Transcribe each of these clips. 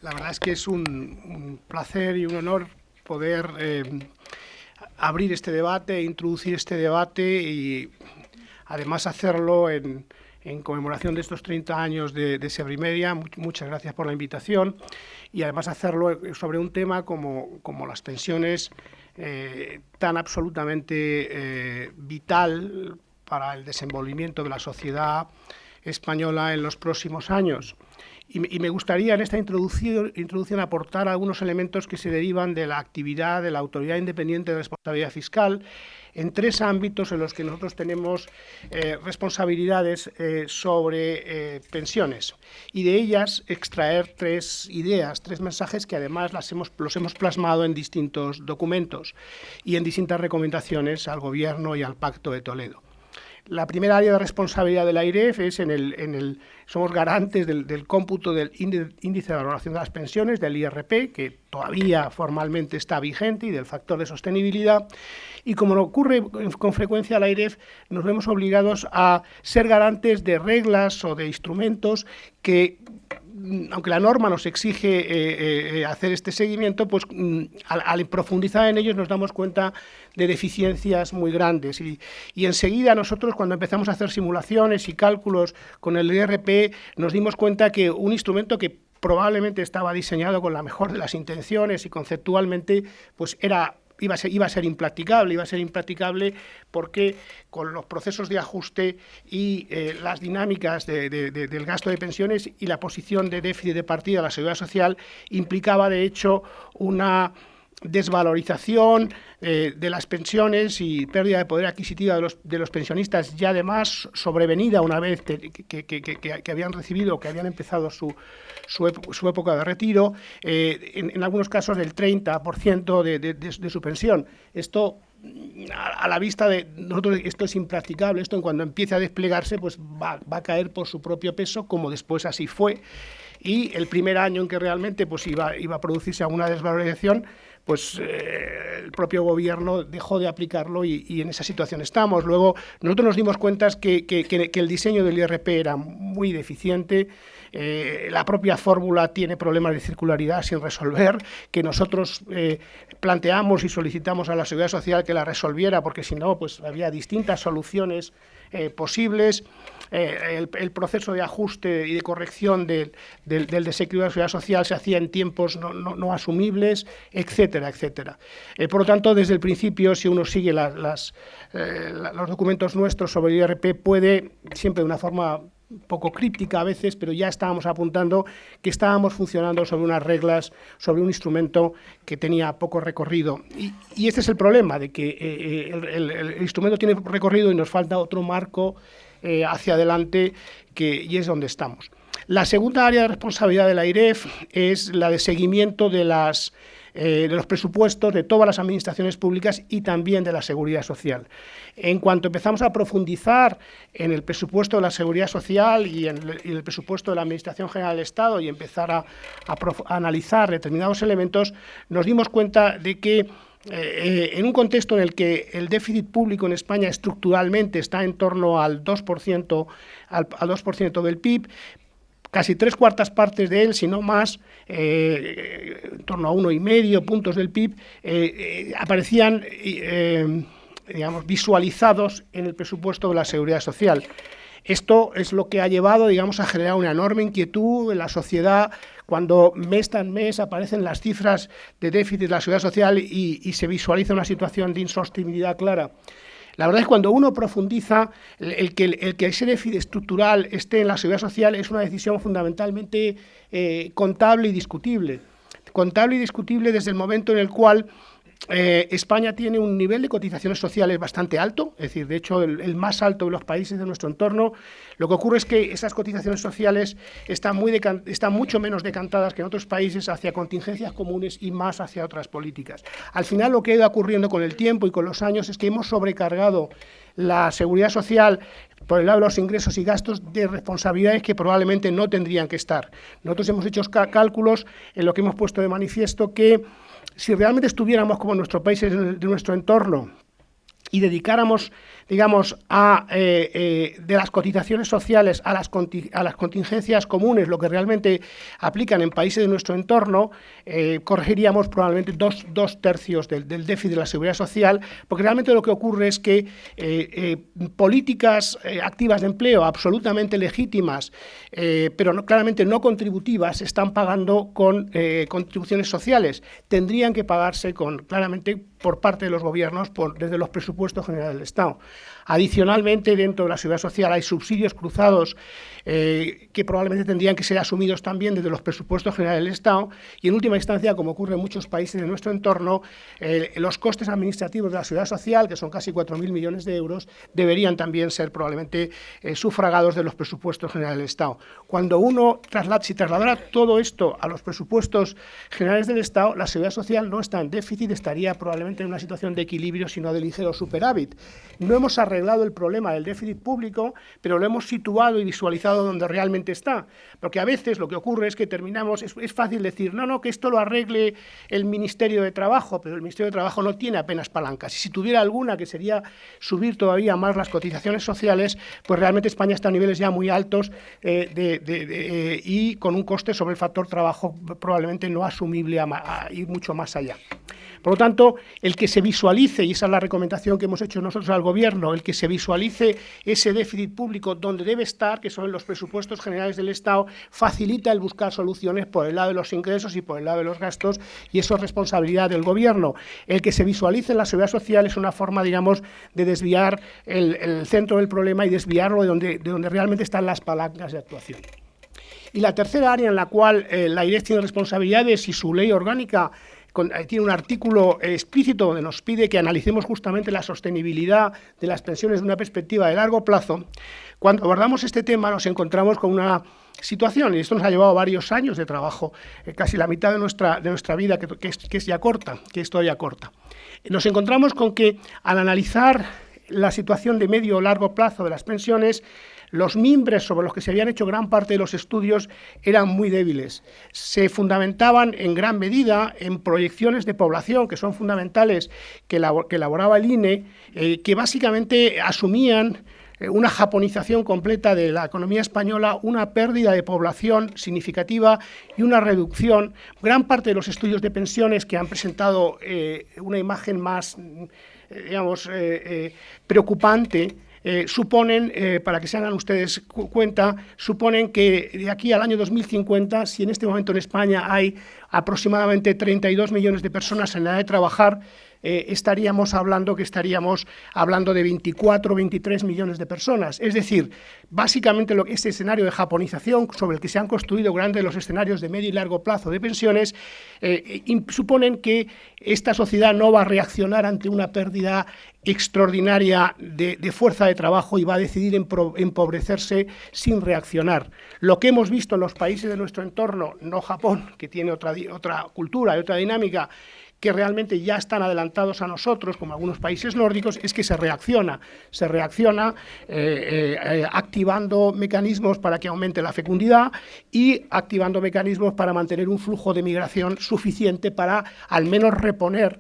La verdad es que es un placer y un honor poder abrir este debate, introducir este debate y además hacerlo en conmemoración de estos 30 años de Sebrimedia. Muchas gracias por la invitación y además hacerlo sobre un tema como las pensiones, tan absolutamente vital para el desenvolvimiento de la sociedad española en los próximos años. Y me gustaría en esta introducción aportar algunos elementos que se derivan de la actividad de la Autoridad Independiente de Responsabilidad Fiscal en tres ámbitos en los que nosotros tenemos responsabilidades sobre pensiones, y de ellas extraer tres ideas, tres mensajes que además los hemos plasmado en distintos documentos y en distintas recomendaciones al Gobierno y al Pacto de Toledo. La primera área de responsabilidad de la AIREF es somos garantes del cómputo del índice de valoración de las pensiones, del IRP, que todavía formalmente está vigente, y del factor de sostenibilidad. Y como ocurre con frecuencia a la AIREF, nos vemos obligados a ser garantes de reglas o de instrumentos que, aunque la norma nos exige hacer este seguimiento, pues al profundizar en ellos nos damos cuenta de deficiencias muy grandes. Y enseguida nosotros, cuando empezamos a hacer simulaciones y cálculos con el IRP, nos dimos cuenta que un instrumento que probablemente estaba diseñado con la mejor de las intenciones y conceptualmente, pues iba a ser impracticable porque con los procesos de ajuste y las dinámicas del gasto de pensiones y la posición de déficit de partida de la Seguridad Social implicaba, de hecho, una desvalorización de las pensiones y pérdida de poder adquisitivo de los pensionistas, ya además sobrevenida una vez que habían recibido, que habían empezado su época de retiro, en algunos casos del 30% de su pensión. Esto, a la vista de nosotros, esto es impracticable. Esto, en cuando empiece a desplegarse, pues va a caer por su propio peso, como después así fue. Y el primer año en que realmente pues iba a producirse alguna desvalorización, pues el propio Gobierno dejó de aplicarlo y en esa situación estamos. Luego, nosotros nos dimos cuenta que el diseño del IRP era muy deficiente. La propia fórmula tiene problemas de circularidad sin resolver, que nosotros planteamos y solicitamos a la Seguridad Social que la resolviera, porque si no, pues había distintas soluciones posibles. El proceso de ajuste y de corrección del desequilibrio de la Seguridad Social se hacía en tiempos no asumibles, etcétera, etcétera. Por lo tanto, desde el principio, si uno sigue los documentos nuestros sobre el IRP, puede, siempre de una forma un poco críptica a veces, pero ya estábamos apuntando que estábamos funcionando sobre unas reglas, sobre un instrumento que tenía poco recorrido. Y este es el problema, de que el instrumento tiene recorrido y nos falta otro marco hacia adelante, y es donde estamos. La segunda área de responsabilidad de la AIREF es la de seguimiento de los presupuestos de todas las administraciones públicas y también de la Seguridad Social. En cuanto empezamos a profundizar en el presupuesto de la Seguridad Social y en el presupuesto de la Administración General del Estado y empezar a analizar determinados elementos, nos dimos cuenta de que en un contexto en el que el déficit público en España estructuralmente está en torno al 2%, al 2% del PIB, casi 3/4 partes de él, si no más, en torno a 1,5 puntos del PIB, aparecían visualizados en el presupuesto de la Seguridad Social. Esto es lo que ha llevado, a generar una enorme inquietud en la sociedad cuando mes tras mes aparecen las cifras de déficit de la Seguridad Social y se visualiza una situación de insostenibilidad clara. La verdad es que cuando uno profundiza, el que ese déficit estructural esté en la Seguridad Social es una decisión fundamentalmente contable y discutible. Contable y discutible desde el momento en el cual España tiene un nivel de cotizaciones sociales bastante alto, es decir, de hecho el más alto de los países de nuestro entorno. Lo que ocurre es que esas cotizaciones sociales están mucho menos decantadas que en otros países hacia contingencias comunes y más hacia otras políticas. Al final, lo que ha ido ocurriendo con el tiempo y con los años es que hemos sobrecargado la Seguridad Social por el lado de los ingresos y gastos de responsabilidades que probablemente no tendrían que estar. Nosotros hemos hecho cálculos en lo que hemos puesto de manifiesto que si realmente estuviéramos como nuestros países de nuestro entorno y dedicáramos digamos, de las cotizaciones sociales a las contingencias comunes, lo que realmente aplican en países de nuestro entorno, corregiríamos probablemente dos tercios del déficit de la seguridad social, porque realmente lo que ocurre es que políticas activas de empleo absolutamente legítimas, pero claramente no contributivas, están pagando con contribuciones sociales. Tendrían que pagarse claramente por parte de los gobiernos desde los presupuestos generales del Estado. Adicionalmente, dentro de la seguridad social hay subsidios cruzados que probablemente tendrían que ser asumidos también desde los presupuestos generales del Estado y, en última instancia, como ocurre en muchos países de nuestro entorno, los costes administrativos de la seguridad social, que son casi 4.000 millones de euros, deberían también ser probablemente sufragados de los presupuestos generales del Estado. Cuando uno si trasladara todo esto a los presupuestos generales del Estado, la seguridad social no está en déficit, estaría probablemente en una situación de equilibrio, sino de ligero superávit. No hemos arreglado el problema del déficit público, pero lo hemos situado y visualizado donde realmente está. Porque a veces lo que ocurre es que terminamos, es fácil decir, no, que esto lo arregle el Ministerio de Trabajo, pero el Ministerio de Trabajo no tiene apenas palancas. Y si tuviera alguna, que sería subir todavía más las cotizaciones sociales, pues realmente España está a niveles ya muy altos y con un coste sobre el factor trabajo probablemente no asumible a ir mucho más allá. Por lo tanto, el que se visualice, y esa es la recomendación que hemos hecho nosotros al Gobierno, el que se visualice ese déficit público donde debe estar, que son en los presupuestos generales del Estado, facilita el buscar soluciones por el lado de los ingresos y por el lado de los gastos, y eso es responsabilidad del Gobierno. El que se visualice en la seguridad social es una forma, digamos, de desviar el centro del problema y desviarlo de donde realmente están las palancas de actuación. Y la tercera área en la cual la IREF tiene responsabilidades y su ley orgánica tiene un artículo explícito donde nos pide que analicemos justamente la sostenibilidad de las pensiones de una perspectiva de largo plazo. Cuando abordamos este tema nos encontramos con una situación, y esto nos ha llevado varios años de trabajo, casi la mitad de nuestra vida, que es ya corta, que es todavía corta. Nos encontramos con que al analizar la situación de medio o largo plazo de las pensiones, los mimbres sobre los que se habían hecho gran parte de los estudios eran muy débiles. Se fundamentaban en gran medida en proyecciones de población, que son fundamentales, que elaboraba el INE, que básicamente asumían una japonización completa de la economía española, una pérdida de población significativa y una reducción. Gran parte de los estudios de pensiones que han presentado una imagen más, digamos, preocupante, suponen, para que se hagan ustedes cuenta, suponen que de aquí al año 2050, si en este momento en España hay aproximadamente 32 millones de personas en edad de trabajar, estaríamos hablando de 24 o 23 millones de personas. Es decir, básicamente este escenario de japonización sobre el que se han construido grandes los escenarios de medio y largo plazo de pensiones suponen que esta sociedad no va a reaccionar ante una pérdida extraordinaria de fuerza de trabajo y va a decidir empobrecerse sin reaccionar. Lo que hemos visto en los países de nuestro entorno, no Japón, que tiene otra cultura y otra dinámica, que realmente ya están adelantados a nosotros, como algunos países nórdicos, es que se reacciona activando mecanismos para que aumente la fecundidad y activando mecanismos para mantener un flujo de migración suficiente para al menos reponer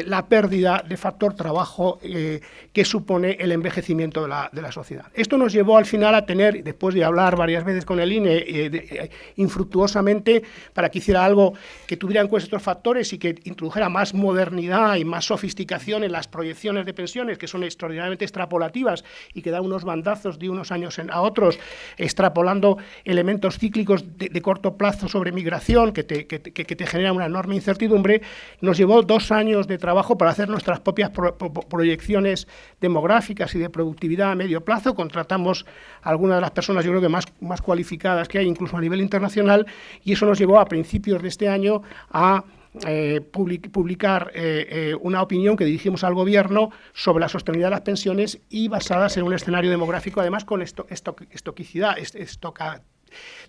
la pérdida de factor trabajo que supone el envejecimiento de la sociedad. Esto nos llevó al final a tener, después de hablar varias veces con el INE, infructuosamente, para que hiciera algo que tuviera en cuenta estos factores y que introdujera más modernidad y más sofisticación en las proyecciones de pensiones, que son extraordinariamente extrapolativas y que dan unos bandazos de unos años a otros, extrapolando elementos cíclicos de corto plazo sobre migración que te generan una enorme incertidumbre. Nos llevó 2 años de trabajo para hacer nuestras propias proyecciones demográficas y de productividad a medio plazo. Contratamos a algunas de las personas, yo creo que más cualificadas que hay, incluso a nivel internacional, y eso nos llevó a principios de este año a publicar una opinión que dirigimos al Gobierno sobre la sostenibilidad de las pensiones y basadas en un escenario demográfico, además con estoquicidad, de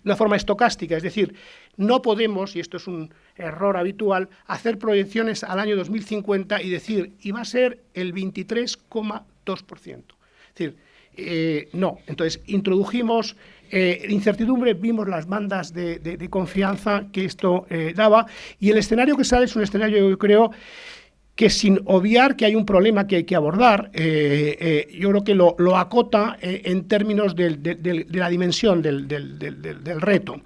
una forma estocástica, es decir, no podemos, y esto es un error habitual, hacer proyecciones al año 2050 y decir, y va a ser el 23,2%. Es decir, no. Entonces, introdujimos incertidumbre, vimos las bandas de confianza que esto daba, y el escenario que sale es un escenario, yo creo, que sin obviar que hay un problema que hay que abordar, yo creo que lo acota en términos de la dimensión del reto.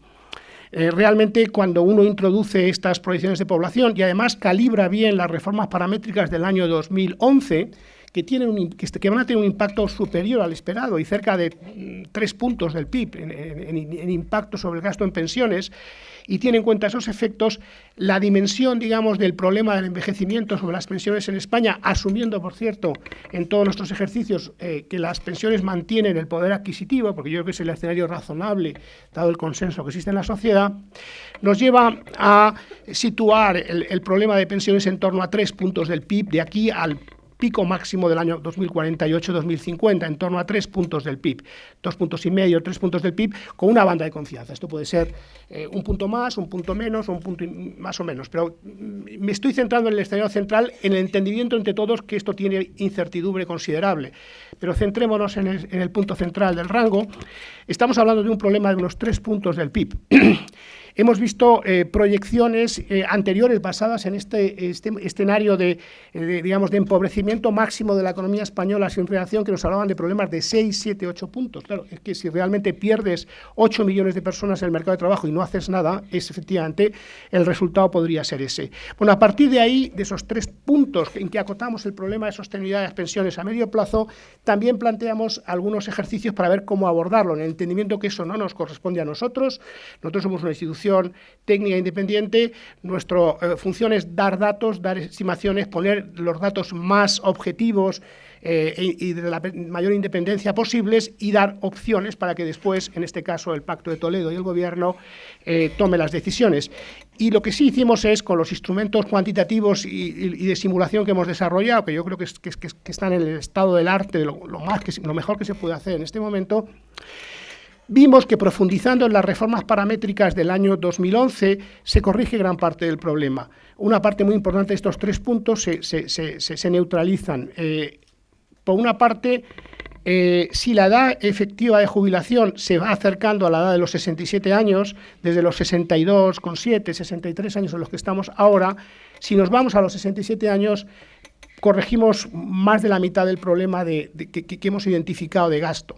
Realmente cuando uno introduce estas proyecciones de población y además calibra bien las reformas paramétricas del año 2011, que van a tener un impacto superior al esperado y cerca de 3 puntos del PIB en impacto sobre el gasto en pensiones, y tiene en cuenta esos efectos, la dimensión, digamos, del problema del envejecimiento sobre las pensiones en España, asumiendo, por cierto, en todos nuestros ejercicios que las pensiones mantienen el poder adquisitivo, porque yo creo que es el escenario razonable, dado el consenso que existe en la sociedad, nos lleva a situar el problema de pensiones en torno a 3 puntos del PIB, de aquí al pico máximo del año 2048-2050, en torno a 3 puntos del PIB, 2,5 puntos, 3 puntos del PIB, con una banda de confianza. Esto puede ser un punto más, un punto menos, o un punto más o menos, pero me estoy centrando en el escenario central, en el entendimiento entre todos que esto tiene incertidumbre considerable. Pero centrémonos en el punto central del rango. Estamos hablando de un problema de unos 3 puntos del PIB. Hemos visto proyecciones anteriores basadas en este escenario digamos, de empobrecimiento máximo de la economía española sin reacción, que nos hablaban de problemas de 6, 7, 8 puntos. Claro, es que si realmente pierdes 8 millones de personas en el mercado de trabajo y no haces nada, efectivamente el resultado podría ser ese. Bueno, a partir de ahí, de esos 3 puntos en que acotamos el problema de sostenibilidad de las pensiones a medio plazo, también planteamos algunos ejercicios para ver cómo abordarlo, en el entendimiento que eso no nos corresponde a nosotros. Nosotros somos una institución técnica independiente, nuestra función es dar datos, dar estimaciones, poner los datos más objetivos y de la mayor independencia posibles y dar opciones para que después, en este caso el Pacto de Toledo y el Gobierno, tome las decisiones. Y lo que sí hicimos es, con los instrumentos cuantitativos y de simulación que hemos desarrollado, que yo creo que están en el estado del arte, de lo mejor que se puede hacer en este momento, vimos que profundizando en las reformas paramétricas del año 2011 se corrige gran parte del problema. Una parte muy importante de estos 3 puntos se neutralizan. Por una parte, si la edad efectiva de jubilación se va acercando a la edad de los 67 años, desde los 62,7, 63 años en los que estamos ahora, si nos vamos a los 67 años, corregimos más de la mitad del problema que hemos identificado de gasto.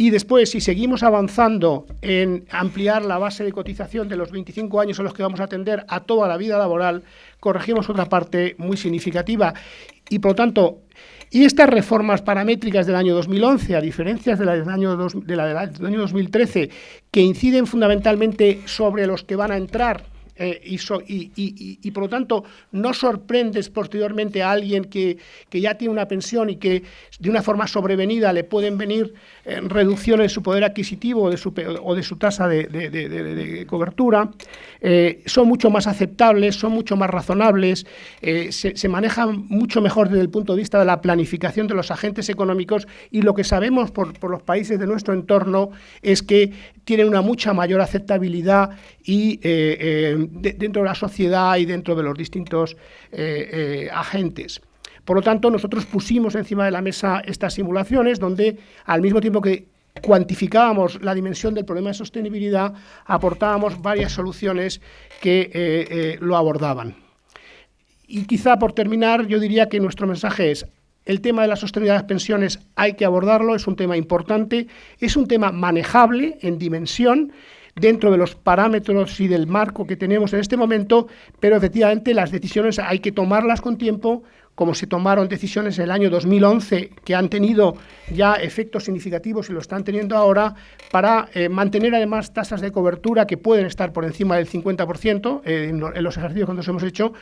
Y después, si seguimos avanzando en ampliar la base de cotización de los 25 años en los que vamos a atender a toda la vida laboral, corregimos otra parte muy significativa. Y, por lo tanto, y estas reformas paramétricas del año 2011, a diferencia de la del año 2013, que inciden fundamentalmente sobre los que van a entrar, y por lo tanto no sorprendes posteriormente a alguien que ya tiene una pensión y que de una forma sobrevenida le pueden venir reducciones de su poder adquisitivo o de su tasa de cobertura, son mucho más aceptables, son mucho más razonables, se manejan mucho mejor desde el punto de vista de la planificación de los agentes económicos, y lo que sabemos por los países de nuestro entorno es que tienen una mucha mayor aceptabilidad y dentro de la sociedad y dentro de los distintos agentes. Por lo tanto, nosotros pusimos encima de la mesa estas simulaciones donde, al mismo tiempo que cuantificábamos la dimensión del problema de sostenibilidad, aportábamos varias soluciones que lo abordaban. Y quizá, por terminar, yo diría que nuestro mensaje es: el tema de la sostenibilidad de las pensiones hay que abordarlo, es un tema importante, es un tema manejable en dimensión, dentro de los parámetros y del marco que tenemos en este momento, pero efectivamente las decisiones hay que tomarlas con tiempo, como se tomaron decisiones en el año 2011, que han tenido ya efectos significativos y lo están teniendo ahora, para mantener además tasas de cobertura que pueden estar por encima del 50% en los ejercicios que nosotros hemos hecho,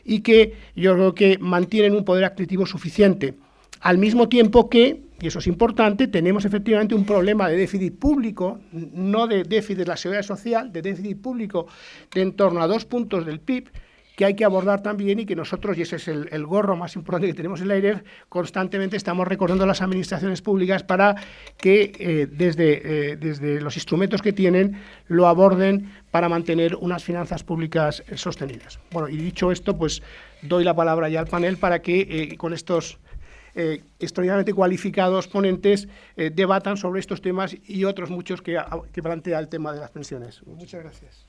y que yo creo que mantienen un poder adquisitivo suficiente. Al mismo tiempo que, y eso es importante, tenemos efectivamente un problema de déficit público, no de déficit de la seguridad social, de déficit público de en torno a 2 puntos del PIB, que hay que abordar también, y que nosotros, y ese es el gorro más importante que tenemos en la AIREF, constantemente estamos recordando a las administraciones públicas para que desde los instrumentos que tienen lo aborden para mantener unas finanzas públicas sostenidas. Bueno, y dicho esto, pues doy la palabra ya al panel para que con estos extraordinariamente cualificados ponentes debatan sobre estos temas y otros muchos que plantea el tema de las pensiones. Muchas gracias.